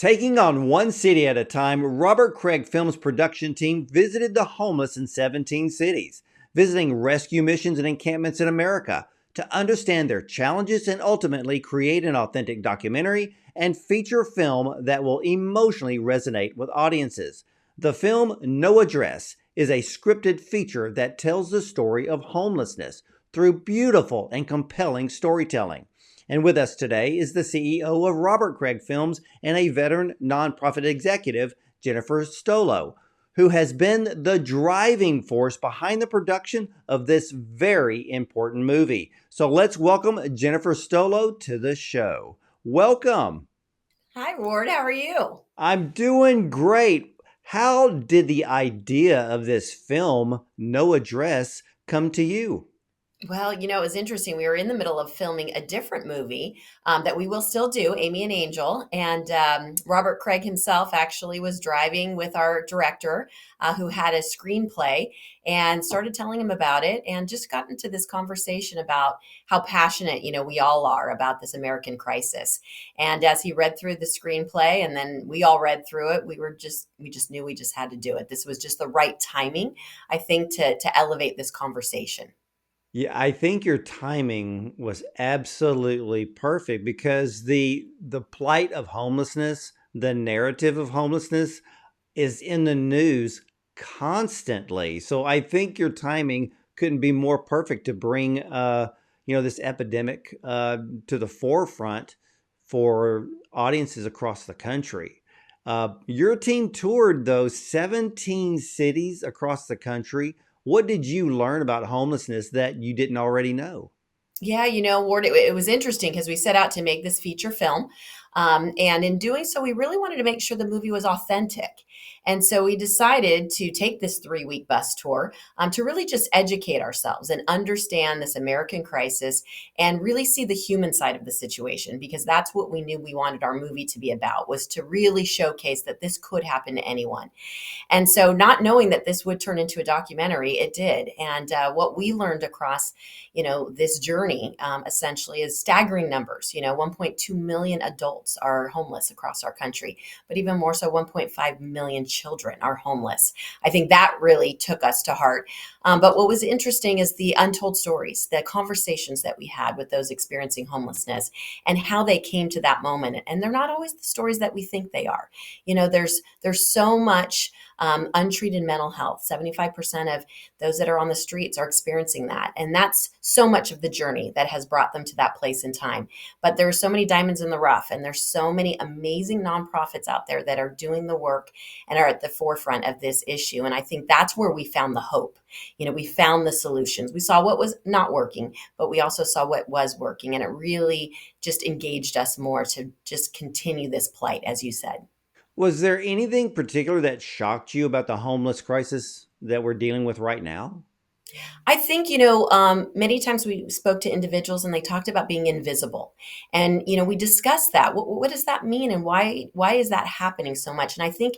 Taking on one city at a time, Robert Craig Films' production team visited the homeless in 17 cities, visiting rescue missions and encampments in America to understand their challenges and ultimately create an authentic documentary and feature film that will emotionally resonate with audiences. The film No Address is a scripted feature that tells the story of homelessness through beautiful and compelling storytelling. And with us today is the CEO of Robert Craig Films and a veteran nonprofit executive, Jennifer Stolo, who has been the driving force behind the production of this very important movie. So let's welcome Jennifer Stolo to the show. Welcome. Hi, Ward. How are you? I'm doing great. How did the idea of this film, No Address, come to you? Well, it was interesting. We were in the middle of filming a different movie that we will still do, Amy and Angel. And Robert Craig himself actually was driving with our director who had a screenplay and started telling him about it and just got into this conversation about how passionate, we all are about this American crisis. And as he read through the screenplay and then we all read through it, we just knew we just had to do it. This was just the right timing, I think, to elevate this conversation. Yeah, I think your timing was absolutely perfect because the plight of homelessness, the narrative of homelessness is in the news constantly. So I think your timing couldn't be more perfect to bring this epidemic to the forefront for audiences across the country. Your team toured those 17 cities across the country. What did you learn about homelessness that you didn't already know? Yeah, Ward, it was interesting because we set out to make this feature film. And in doing so, we really wanted to make sure the movie was authentic. And so we decided to take this 3-week bus tour to really just educate ourselves and understand this American crisis and really see the human side of the situation, because that's what we knew we wanted our movie to be about, was to really showcase that this could happen to anyone. And so, not knowing that this would turn into a documentary, it did. And what we learned across, this journey essentially is staggering numbers. 1.2 million adults are homeless across our country, but even more so, 1.5 million children are homeless. I think that really took us to heart. But what was interesting is the untold stories, the conversations that we had with those experiencing homelessness, and how they came to that moment. And they're not always the stories that we think they are. There's so much untreated mental health. 75% of those that are on the streets are experiencing that. And that's so much of the journey that has brought them to that place in time. But there are so many diamonds in the rough, and there's so many amazing nonprofits out there that are doing the work and are at the forefront of this issue. And I think that's where we found the hope. We found the solutions. We saw what was not working, but we also saw what was working. And it really just engaged us more to just continue this plight, as you said. Was there anything particular that shocked you about the homeless crisis that we're dealing with right now? I think, many times we spoke to individuals and they talked about being invisible. And, we discussed that. What does that mean? And why is that happening so much? And I think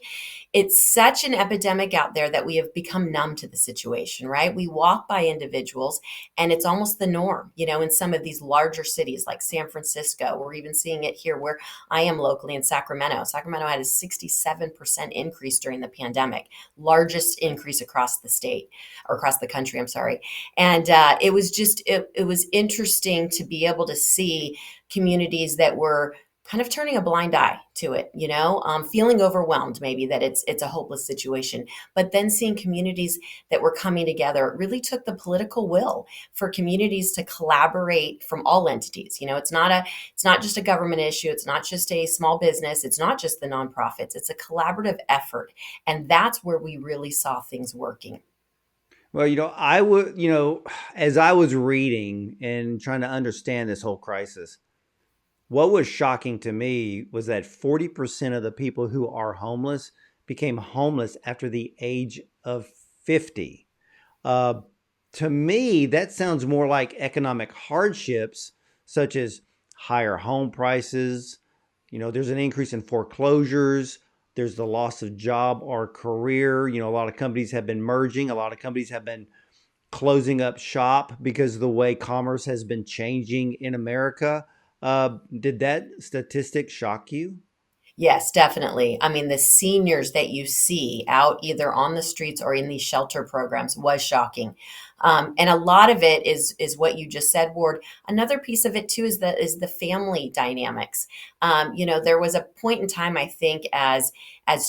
it's such an epidemic out there that we have become numb to the situation, right? We walk by individuals and it's almost the norm, in some of these larger cities like San Francisco. We're even seeing it here where I am locally in Sacramento. Sacramento had a 67% increase during the pandemic, largest increase across the state or across the country. I'm sorry. And it was interesting to be able to see communities that were kind of turning a blind eye to it, feeling overwhelmed maybe that it's a hopeless situation, but then seeing communities that were coming together. It really took the political will for communities to collaborate from all entities. It's not just a government issue. It's not just a small business. It's not just the nonprofits. It's a collaborative effort. And that's where we really saw things working. Well, I would, as I was reading and trying to understand this whole crisis, what was shocking to me was that 40% of the people who are homeless became homeless after the age of 50. Uh, to me, that sounds more like economic hardships, such as higher home prices. There's an increase in foreclosures. There's the loss of job or career. A lot of companies have been merging. A lot of companies have been closing up shop because of the way commerce has been changing in America. Did that statistic shock you? Yes, definitely. I mean, the seniors that you see out either on the streets or in these shelter programs was shocking. And a lot of it is what you just said, Ward. Another piece of it too is the family dynamics. There was a point in time, I think, as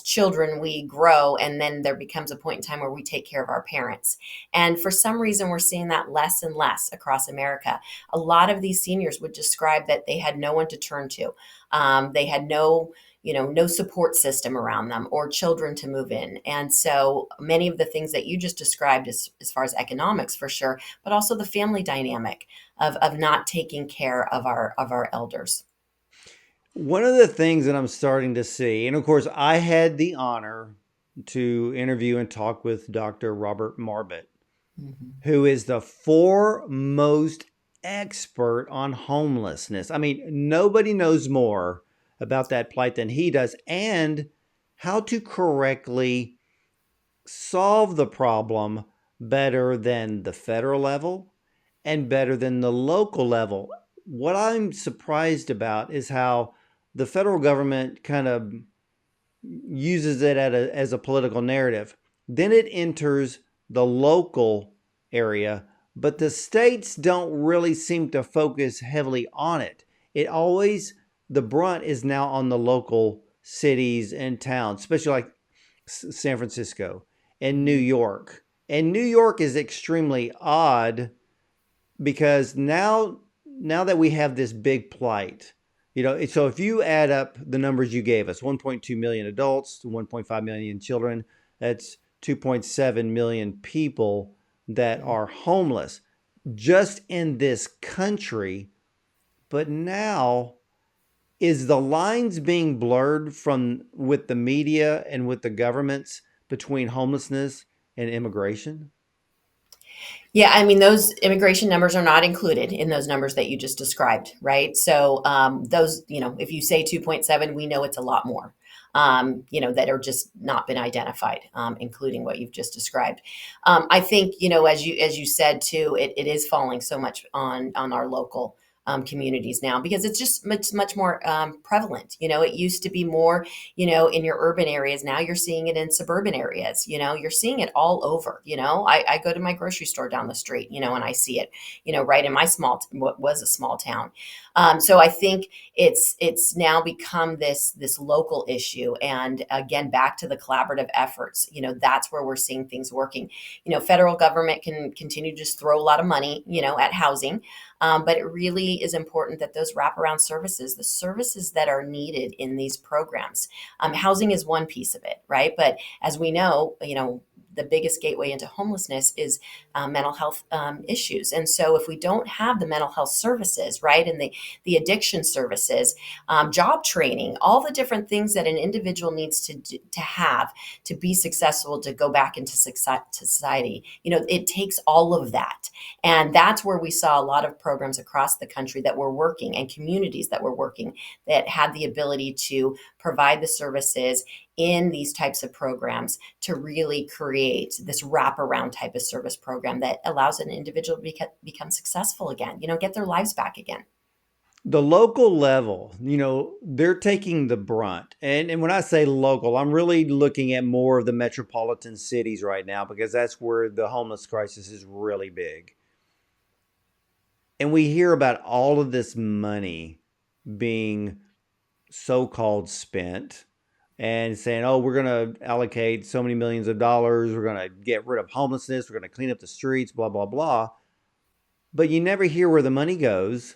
children we grow, and then there becomes a point in time where we take care of our parents. And for some reason, we're seeing that less and less across America. A lot of these seniors would describe that they had no one to turn to. They had no support system around them or children to move in. And so many of the things that you just described as far as economics for sure, but also the family dynamic of not taking care of our elders. One of the things that I'm starting to see, and of course, I had the honor to interview and talk with Dr. Robert Marbut, Mhm. who is the foremost expert on homelessness. I mean, nobody knows more about that plight than he does, and how to correctly solve the problem better than the federal level and better than the local level. What I'm surprised about is how the federal government kind of uses it as a political narrative. Then it enters the local area, but the states don't really seem to focus heavily on it. It always, the brunt is now on the local cities and towns, especially like San Francisco and New Mhm. York. And New York is extremely odd because now that we have this big plight, so if you add up the numbers you gave us, 1.2 million adults, 1.5 million children, that's 2.7 million people that Yeah. are homeless just in this country. But now, is the lines being blurred from with the media and with the governments between homelessness and immigration? Yeah, I mean, those immigration numbers are not included in those numbers that you just described, right? So those, if you say 2.7, we know it's a lot more, that are just not been identified, including what you've just described. I think, as you said too, it is falling so much on our local communities now because it's just much more prevalent. It used to be more, in your urban areas. Now you're seeing it in suburban areas. You're seeing it all over. I go to my grocery store down the street, and I see it, right in my what was a small town. So I think it's now become this local issue, and again, back to the collaborative efforts. That's where we're seeing things working. Federal government can continue to just throw a lot of money, at housing, but it really is important that those wraparound services, the services that are needed in these programs, housing is one piece of it, right? But as we know, the biggest gateway into homelessness is mental health issues. And so if we don't have the mental health services, right, and the addiction services, job training, all the different things that an individual needs to have to be successful, to go back into society, it takes all of that. And that's where we saw a lot of programs across the country that were working and communities that were working that had the ability to provide the services in these types of programs to really create this wraparound type of service program that allows an individual to become successful again, get their lives back again. The local level, they're taking the brunt. And when I say local, I'm really looking at more of the metropolitan cities right now because that's where the homeless crisis is really big. And we hear about all of this money being so called spent and saying, oh, we're going to allocate so many millions of dollars. We're going to get rid of homelessness. We're going to clean up the streets, blah, blah, blah. But you never hear where the money goes.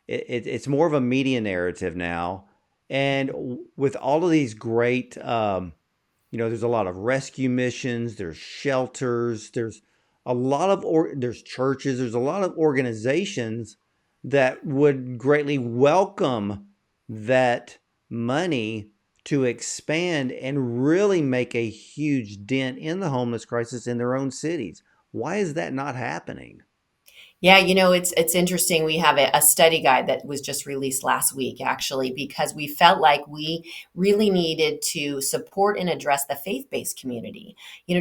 It's more of a media narrative now. And with all of these great, there's a lot of rescue missions, there's shelters, there's a lot of, there's churches, there's a lot of organizations that would greatly welcome that money to expand and really make a huge dent in the homeless crisis in their own cities. Why is that not happening? Yeah, it's interesting. We have a study guide that was just released last week, actually, because we felt like we really needed to support and address the faith-based community.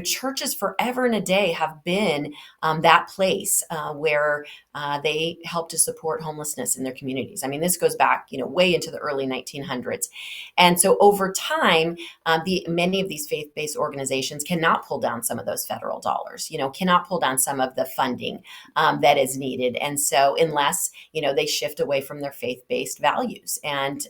Churches forever and a day have been that place where they help to support homelessness in their communities. I mean, this goes back, way into the early 1900s, and so over time, the many of these faith-based organizations cannot pull down some of those federal dollars. Cannot pull down some of the funding that is needed. And so, unless they shift away from their faith-based values, and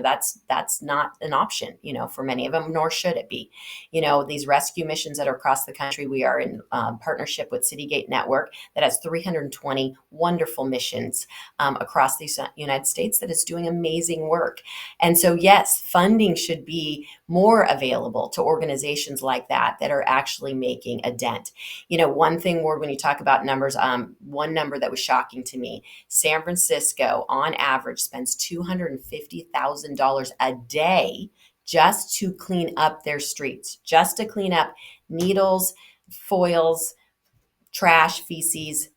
that's not an option, for many of them, nor should it be. These rescue missions that are across the country, we are in partnership with Citygate Network that has 320 wonderful missions across the United States that is doing amazing work. And so, yes, funding should be more available to organizations like that are actually making a dent. One thing, Ward, when you talk about numbers, one number that was shocking to me: San Francisco, on average, spends $250,000 a day just to clean up their streets, just to clean up needles, foils, trash, feces,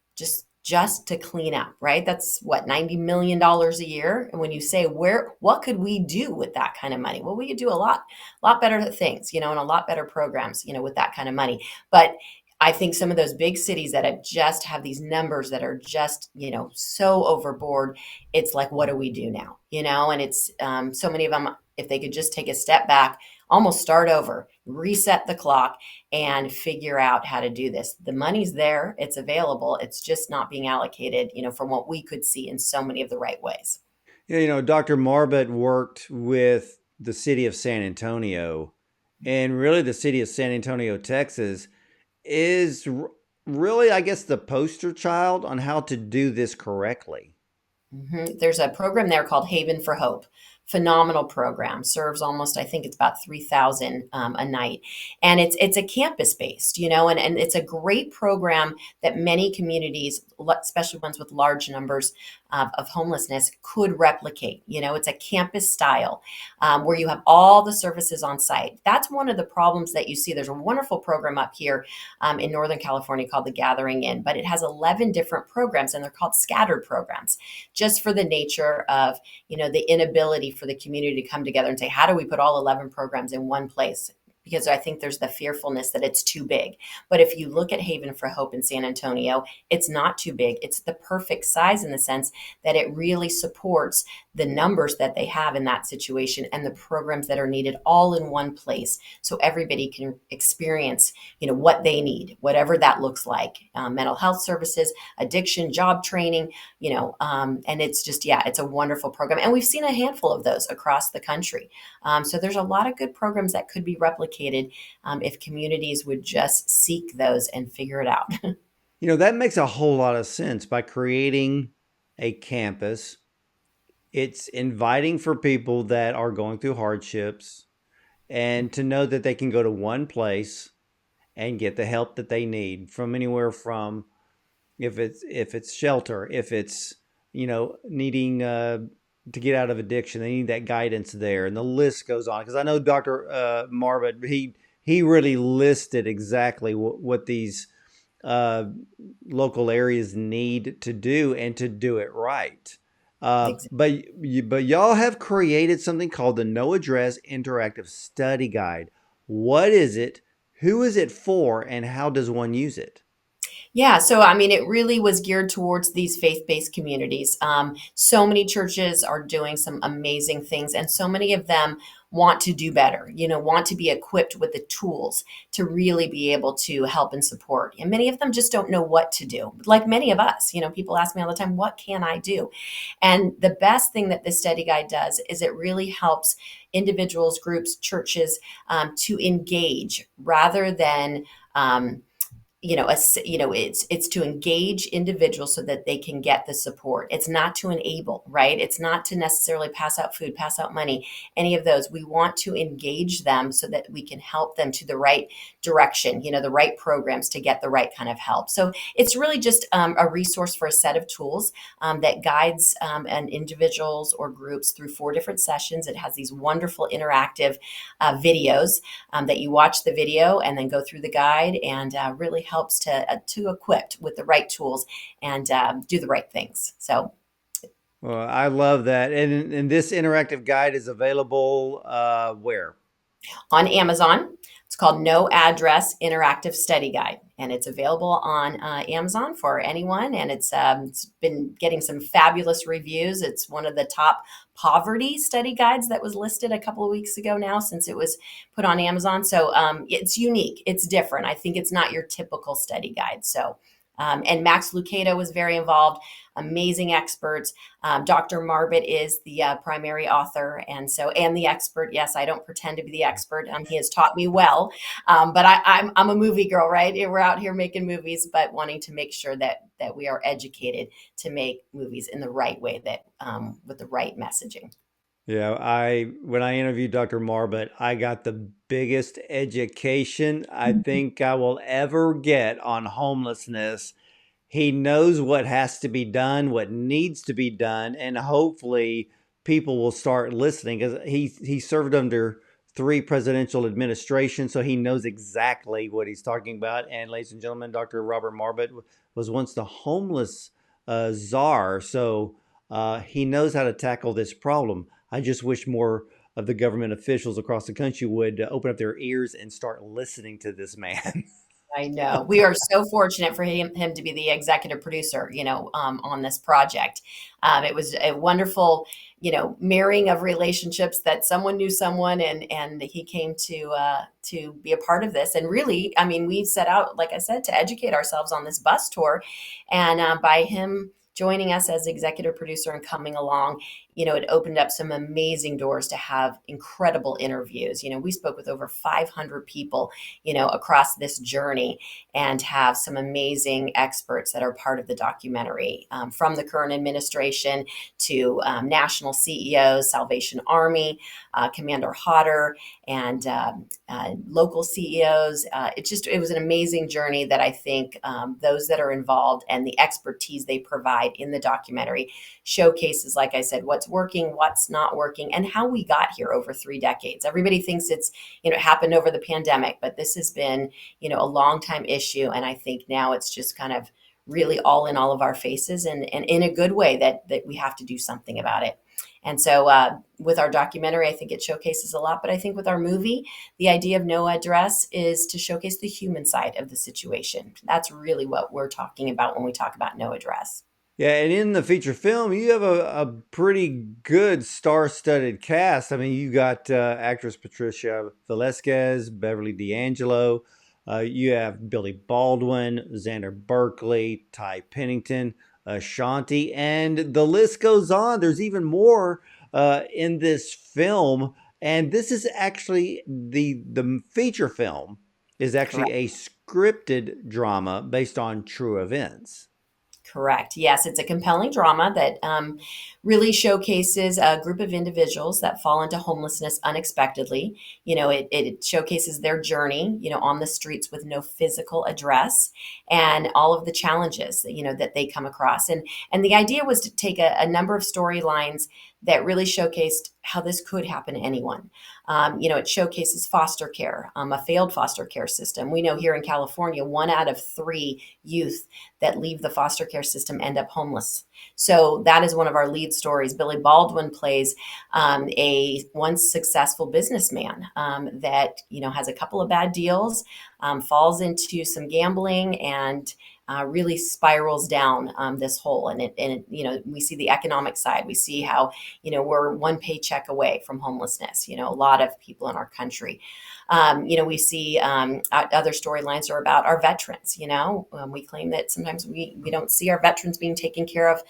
just to clean up, right? That's what, $90 million a year. And when you say what could we do with that kind of money? Well, we could do a lot better things, and a lot better programs, with that kind of money. But I think some of those big cities that have these numbers that are just, so overboard, it's like, what do we do now? And it's so many of them, if they could just take a step back, almost start over, reset the clock, and figure out how to do this. The money's there, it's available, it's just not being allocated, from what we could see in so many of the right ways. Yeah, Dr. Marbut worked with the city of San Antonio, and really the city of San Antonio, Texas, is really, I guess, the poster child on how to do this correctly. There's a program there called Haven for Hope. Phenomenal program. Serves almost, I think it's about 3,000 a night, and it's a campus based, and it's a great program that many communities, especially ones with large numbers of homelessness, could replicate. It's a campus style where you have all the services on site. That's one of the problems that you see. There's a wonderful program up here in Northern California called the Gathering Inn, but it has 11 different programs, and they're called scattered programs, just for the nature of the inability for the community to come together and say, how do we put all 11 programs in one place? Because I think there's the fearfulness that it's too big. But if you look at Haven for Hope in San Antonio, it's not too big. It's the perfect size in the sense that it really supports the numbers that they have in that situation and the programs that are needed all in one place. So everybody can experience, what they need, whatever that looks like, mental health services, addiction, job training, and it's just, yeah, it's a wonderful program. And we've seen a handful of those across the country. So there's a lot of good programs that could be replicated if communities would just seek those and figure it out. That makes a whole lot of sense. By creating a campus, it's inviting for people that are going through hardships and to know that they can go to one place and get the help that they need, from anywhere from, if it's shelter, if it's needing to get out of addiction, they need that guidance there, and the list goes on. Because I know Dr. Marbut, he really listed exactly what these local areas need to do, and to do it right. Exactly. But y'all have created something called the No Address Interactive Study Guide. What is it? Who is it for? And how does one use it? Yeah, so I mean, it really was geared towards these faith-based communities. So many churches are doing some amazing things, and so many of them want to do better, want to be equipped with the tools to really be able to help and support. And many of them just don't know what to do. Like many of us, people ask me all the time, what can I do? And the best thing that this study guide does is it really helps individuals, groups, churches to engage rather than it's to engage individuals so that they can get the support. It's not to enable, right? It's not to necessarily pass out food, pass out money, any of those. We want to engage them so that we can help them to the right direction, the right programs to get the right kind of help. So it's really just a resource for a set of tools that guides and individuals or groups through 4 different sessions. It has these wonderful interactive videos that you watch the video and then go through the guide, and really helps to equip with the right tools and do the right things. So Well, I love that. And this interactive guide is available where? on Amazon. It's called No Address Interactive Study Guide, and it's available on Amazon for anyone. And it's been getting some fabulous reviews. It's one of the top poverty study guides that was listed a couple of weeks ago now, since it was put on Amazon. So it's unique. It's different. I think it's not your typical study guide. So. And Max Lucado was very involved, amazing experts. Dr. Marbot is the primary author, and the expert. Yes, I don't pretend to be the expert. He has taught me well, but I'm a movie girl, right? We're out here making movies, but wanting to make sure that we are educated to make movies in the right way, that with the right messaging. Yeah, I when I interviewed Dr. Marbot, I got the biggest education I think I will ever get on homelessness. He knows what has to be done, what needs to be done, and hopefully people will start listening because he served under three presidential administrations, so he knows exactly what he's talking about. And ladies and gentlemen, Dr. Robert Marbot was once the homeless czar, so he knows how to tackle this problem. I just wish more of the government officials across the country would open up their ears and start listening to this man. I know. We are so fortunate for him to be the executive producer, on this project. It was a wonderful, marrying of relationships, that someone knew someone, and he came to be a part of this. And really, I mean, we set out, like I said, to educate ourselves on this bus tour, and by him joining us as executive producer and coming along, it opened up some amazing doors to have incredible interviews. We spoke with over 500 people, across this journey, and have some amazing experts that are part of the documentary, from the current administration to national CEOs, Salvation Army, Commander Hodder, and local CEOs. It was an amazing journey that I think those that are involved and the expertise they provide in the documentary showcases, like I said, what's working, what's not working, and how we got here over 3 decades. Everybody thinks it's, happened over the pandemic, but this has been, a long time issue. And I think now it's just kind of really all in all of our faces, and in a good way, that we have to do something about it. And so with our documentary, I think it showcases a lot. But I think with our movie, the idea of No Address is to showcase the human side of the situation. That's really what we're talking about when we talk about No Address. Yeah, and in the feature film, you have a pretty good star-studded cast. I mean, you got actress Patricia Velasquez, Beverly D'Angelo. You have Billy Baldwin, Xander Berkeley, Ty Pennington, Ashanti, and the list goes on. There's even more in this film, and this is actually the feature film is actually a scripted drama based on true events. Correct. Yes, it's a compelling drama that really showcases a group of individuals that fall into homelessness unexpectedly. It showcases their journey, on the streets with no physical address, and all of the challenges that, that they come across. And the idea was to take a number of storylines that really showcased how this could happen to anyone. It showcases foster care, a failed foster care system. We know here in California, 1 out of 3 youth that leave the foster care system end up homeless. So that is one of our lead stories. Billy Baldwin plays a once successful businessman that has a couple of bad deals, falls into some gambling, and really spirals down this hole. And we see the economic side. We see how we're one paycheck away from homelessness. A lot of people in our country. We see other storylines are about our veterans. We claim that sometimes we don't see our veterans being taken care of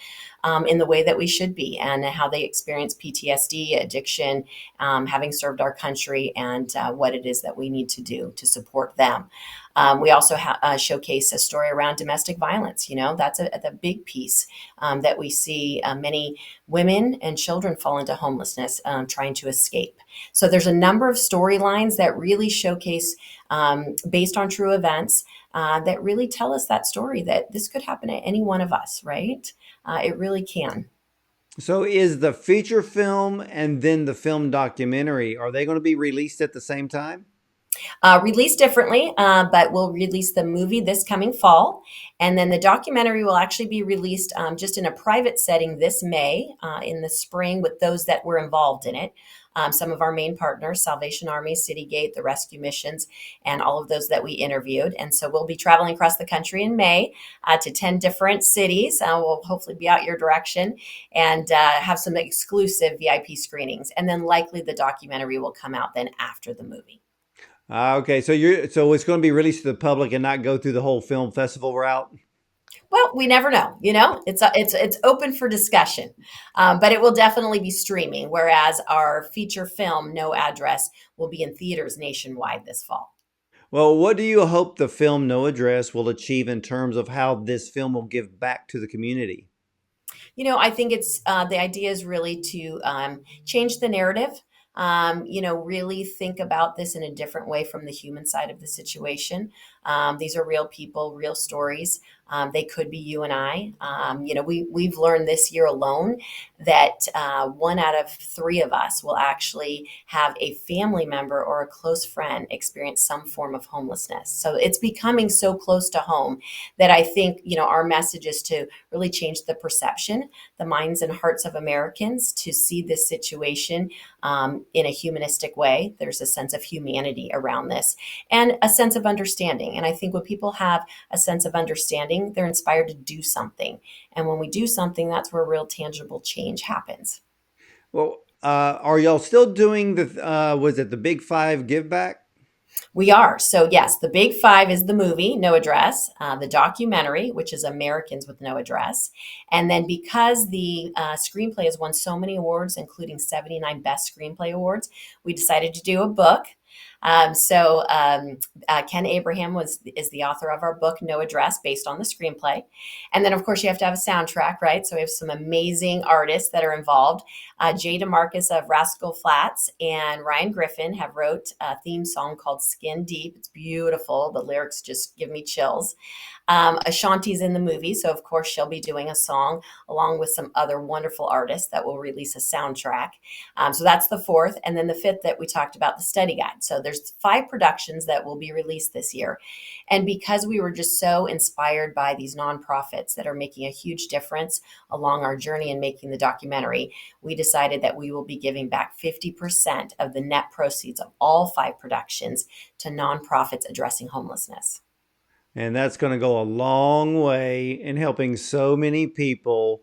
in the way that we should be, and how they experience PTSD, addiction, having served our country, and what it is that we need to do to support them. We also showcase a story around domestic violence. That's a big piece that we see many women and children fall into homelessness trying to escape. So there's a number of storylines that really showcase, based on true events, that really tell us that story, that this could happen to any one of us, right? It really can. So is the feature film and then the film documentary, are they going to be released at the same time? Released differently, but we'll release the movie this coming fall. And then the documentary will actually be released just in a private setting this May in the spring with those that were involved in it. Some of our main partners, Salvation Army, City Gate, the rescue missions, and all of those that we interviewed. And so we'll be traveling across the country in May to 10 different cities. We'll hopefully be out your direction and have some exclusive VIP screenings. And then likely the documentary will come out then after the movie. Okay, so it's going to be released to the public and not go through the whole film festival route. Well, we never know. You know, it's open for discussion, but it will definitely be streaming. Whereas our feature film, No Address, will be in theaters nationwide this fall. Well, what do you hope the film No Address will achieve in terms of how this film will give back to the community? You know, I think it's the idea is really to change the narrative. You know, really think about this in a different way from the human side of the situation. These are real people, real stories. They could be you and I. You know, we've learned this year alone that 1 out of 3 of us will actually have a family member or a close friend experience some form of homelessness. So it's becoming so close to home that I think, you know, our message is to really change the perception, the minds and hearts of Americans to see this situation in a humanistic way. There's a sense of humanity around this and a sense of understanding. And I think when people have a sense of understanding, they're inspired to do something. And when we do something, that's where real tangible change happens. Well, are y'all still doing was it the Big Five Give Back? We are. So, yes, the big five is the movie, No Address, the documentary, which is Americans with No Address. And then because the screenplay has won so many awards, including 79 Best Screenplay Awards, we decided to do a book. Ken Abraham is the author of our book, No Address, based on the screenplay. And then, of course, you have to have a soundtrack, right? So we have some amazing artists that are involved. Jay DeMarcus of Rascal Flatts and Ryan Griffin have wrote a theme song called Skin Deep. It's beautiful. The lyrics just give me chills. Ashanti's in the movie, so of course she'll be doing a song along with some other wonderful artists that will release a soundtrack. So that's the fourth, and then the fifth that we talked about, the study guide. So there's 5 productions that will be released this year, and because we were just so inspired by these nonprofits that are making a huge difference along our journey in making the documentary, we decided that we will be giving back 50% of the net proceeds of all 5 productions to nonprofits addressing homelessness. And that's going to go a long way in helping so many people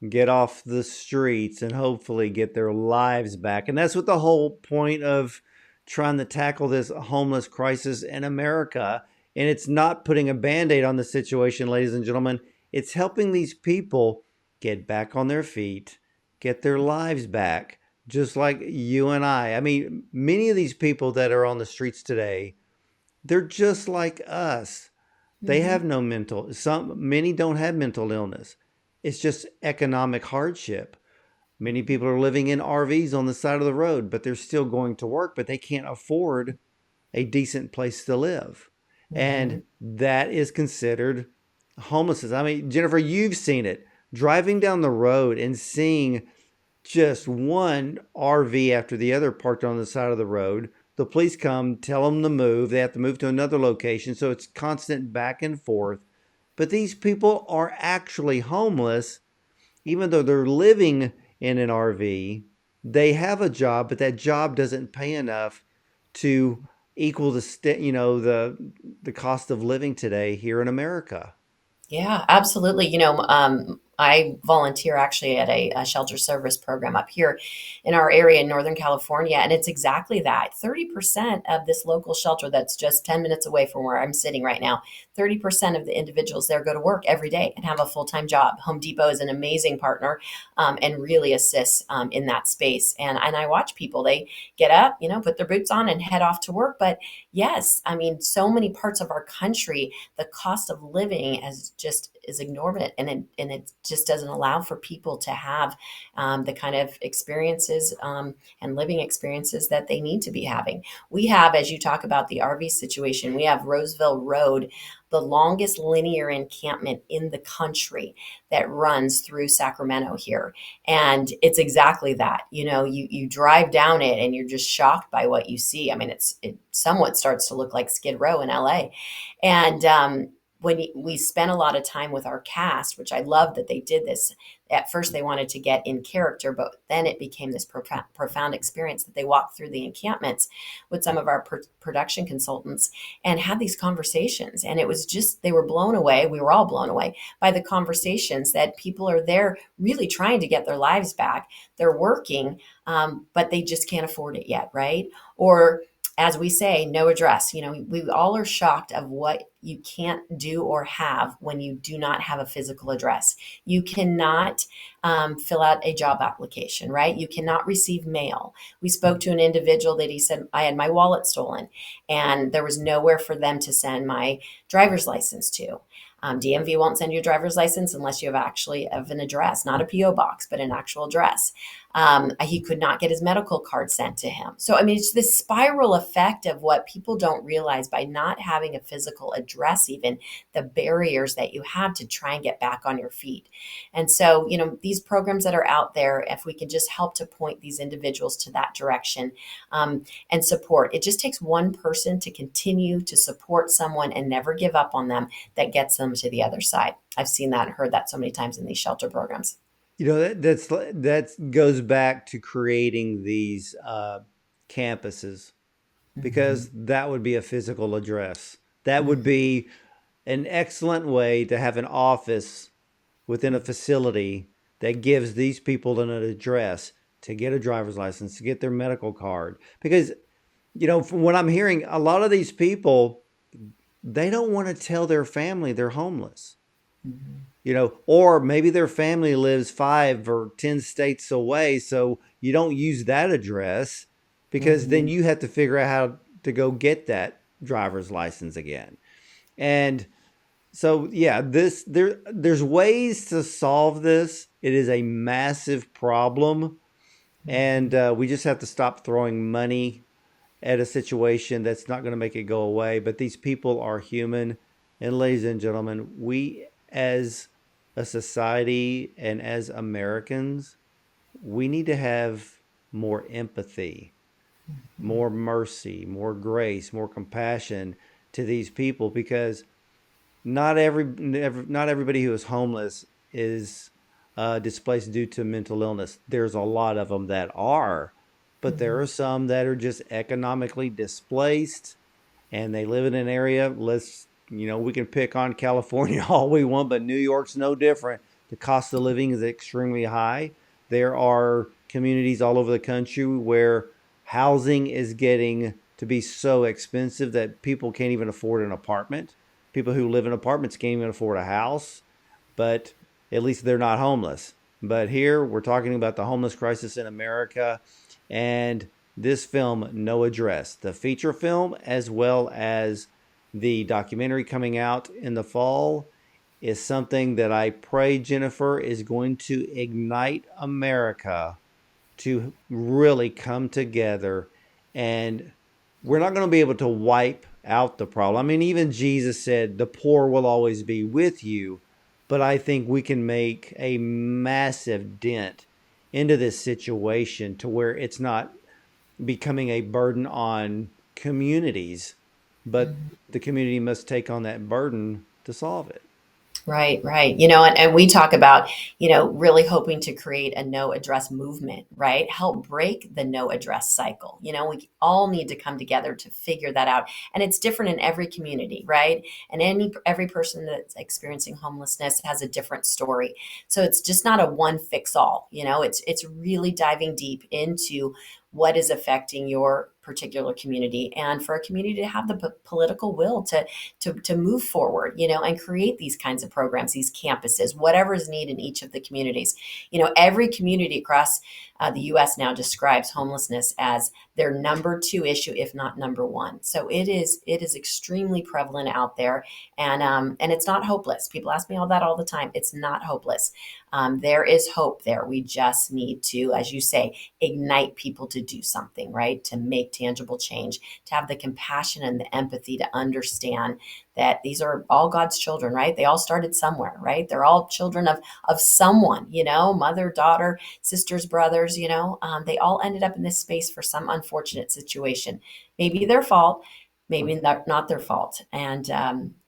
get off the streets and hopefully get their lives back. And that's what the whole point of trying to tackle this homeless crisis in America. And it's not putting a band aid on the situation, ladies and gentlemen. It's helping these people get back on their feet, get their lives back, just like you and I. I mean, many of these people that are on the streets today, they're just like us. They have Mhm. no many don't have mental illness. It's just economic hardship. Many people are living in RVs on the side of the road, but they're still going to work, but they can't afford a decent place to live. And Mhm. that is considered homelessness. I mean, Jennifer, you've seen it. Driving down the road and seeing just one RV after the other parked on the side of the road. The police come, tell them to move. They have to move to another location. So it's constant back and forth. But these people are actually homeless, even though they're living in an RV. They have a job, but that job doesn't pay enough to equal the cost of living today here in America. Yeah, absolutely. You know, I volunteer actually at a shelter service program up here in our area in Northern California. And it's exactly that. 30% of this local shelter that's just 10 minutes away from where I'm sitting right now, 30% of the individuals there go to work every day and have a full time job. Home Depot is an amazing partner and really assists in that space. And I watch people, they get up, you know, put their boots on and head off to work. But yes, I mean, so many parts of our country, the cost of living is exorbitant and it just doesn't allow for people to have the kind of experiences and living experiences that they need to be having. We have, as you talk about the RV situation, we have Roseville Road, the longest linear encampment in the country that runs through Sacramento here. And it's exactly that. You drive down it and you're just shocked by what you see. I mean, it somewhat starts to look like Skid Row in LA. And we spent a lot of time with our cast, which I love that they did this. At first, they wanted to get in character, but then it became this profound experience that they walked through the encampments with some of our production consultants and had these conversations. And it was just, they were blown away. We were all blown away by the conversations that people are there really trying to get their lives back. They're working, but they just can't afford it yet, right? Or as we say, no address. We all are shocked of what you can't do or have when you do not have a physical address. You cannot fill out a job application, right? You cannot receive mail. We spoke to an individual that he said, I had my wallet stolen and there was nowhere for them to send my driver's license to. DMV won't send you a driver's license unless you have actually have an address, not a PO box, but an actual address. He could not get his medical card sent to him. So, I mean, it's this spiral effect of what people don't realize by not having a physical address, even the barriers that you have to try and get back on your feet. And so, these programs that are out there, if we can just help to point these individuals to that direction and support, it just takes one person to continue to support someone and never give up on them that gets them to the other side. I've seen that and heard that so many times in these shelter programs. That goes back to creating these campuses, Mhm. because that would be a physical address. That would be an excellent way to have an office within a facility that gives these people an address to get a driver's license, to get their medical card. Because, from what I'm hearing, a lot of these people, they don't want to tell their family they're homeless. Mhm. Or maybe their family lives 5 or 10 states away. So you don't use that address because then Mhm. you have to figure out how to go get that driver's license again. And so, yeah, there's ways to solve this. It is a massive problem. And Mhm. we just have to stop throwing money at a situation that's not going to make it go away. But these people are human. And ladies and gentlemen, we as a society and as Americans, we need to have more empathy, more mercy, more grace, more compassion to these people, because not everybody who is homeless is displaced due to mental illness. There's a lot of them that are, but there Mhm. are some that are just economically displaced and they live in an area. We can pick on California all we want, but New York's no different. The cost of living is extremely high. There are communities all over the country where housing is getting to be so expensive that people can't even afford an apartment. People who live in apartments can't even afford a house, but at least they're not homeless. But here we're talking about the homeless crisis in America, and this film, No Address, the feature film, as well as the documentary coming out in the fall, is something that I pray, Jennifer, is going to ignite America to really come together. And we're not going to be able to wipe out the problem. I mean, even Jesus said, the poor will always be with you. But I think we can make a massive dent into this situation to where it's not becoming a burden on communities, but Mhm. the community must take on that burden to solve it. Right, right. And we talk about, really hoping to create a no address movement, right? Help break the no address cycle. We all need to come together to figure that out. And it's different in every community, right? And every person that's experiencing homelessness has a different story. So it's just not a one fix all, it's really diving deep into what is affecting your particular community and for a community to have the political will to move forward, and create these kinds of programs, these campuses, whatever is needed in each of the communities. Every community across The U.S. now describes homelessness as their number two issue, if not number one. So it is extremely prevalent out there, and it's not hopeless. People ask me all that all the time. It's not hopeless. There is hope there. We just need to, as you say, ignite people to do something, right? To make tangible change, to have the compassion and the empathy to understand that these are all God's children, right? They all started somewhere, right? They're all children of someone, mother, daughter, sisters, brothers, they all ended up in this space for some unfortunate situation. Maybe their fault, maybe not their fault, and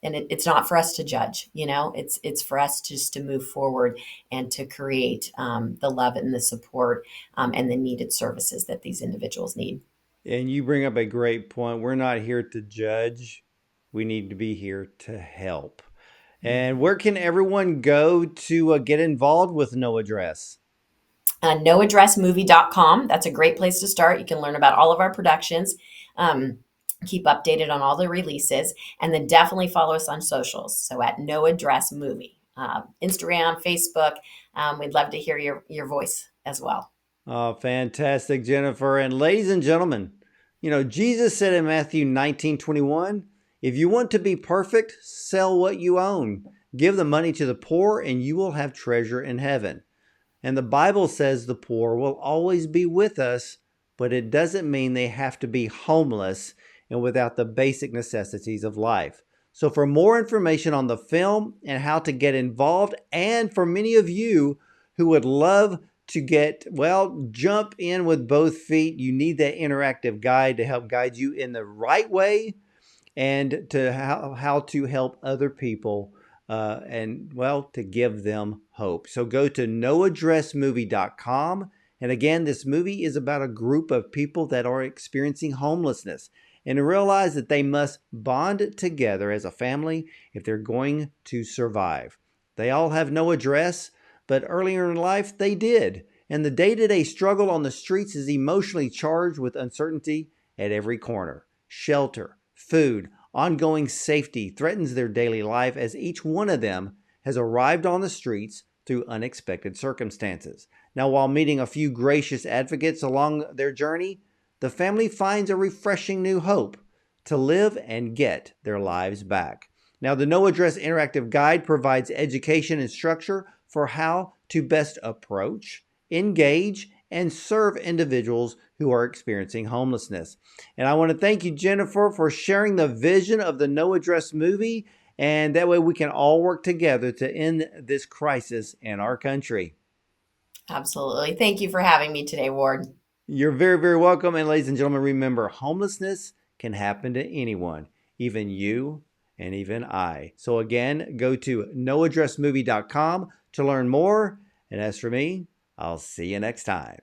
it's not for us to judge. It's for us just to move forward and to create the love and the support and the needed services that these individuals need. And you bring up a great point. We're not here to judge. We need to be here to help. And where can everyone go to get involved with No Address? NoAddressMovie.com. That's a great place to start. You can learn about all of our productions, keep updated on all the releases, and then definitely follow us on socials. So at No Address Movie, Instagram, Facebook. We'd love to hear your voice as well. Oh, fantastic, Jennifer. And ladies and gentlemen, Jesus said in Matthew 19:21, if you want to be perfect, sell what you own. Give the money to the poor, and you will have treasure in heaven. And the Bible says the poor will always be with us, but it doesn't mean they have to be homeless and without the basic necessities of life. So for more information on the film and how to get involved, and for many of you who would love to jump in with both feet, you need that interactive guide to help guide you in the right way and to how to help other people to give them hope. So go to noaddressmovie.com. And again, this movie is about a group of people that are experiencing homelessness and realize that they must bond together as a family if they're going to survive. They all have no address, but earlier in life they did. And the day-to-day struggle on the streets is emotionally charged with uncertainty at every corner. Shelter, food, ongoing safety threatens their daily life as each one of them has arrived on the streets through unexpected circumstances. Now, while meeting a few gracious advocates along their journey, the family finds a refreshing new hope to live and get their lives back. Now, the No Address Interactive Guide provides education and structure for how to best approach, engage, and serve individuals who are experiencing homelessness. And I want to thank you, Jennifer, for sharing the vision of the No Address movie. And that way we can all work together to end this crisis in our country. Absolutely. Thank you for having me today, Ward. You're very, very welcome. And ladies and gentlemen, remember, homelessness can happen to anyone, even you and even I. So again, go to noaddressmovie.com to learn more. And as for me, I'll see you next time.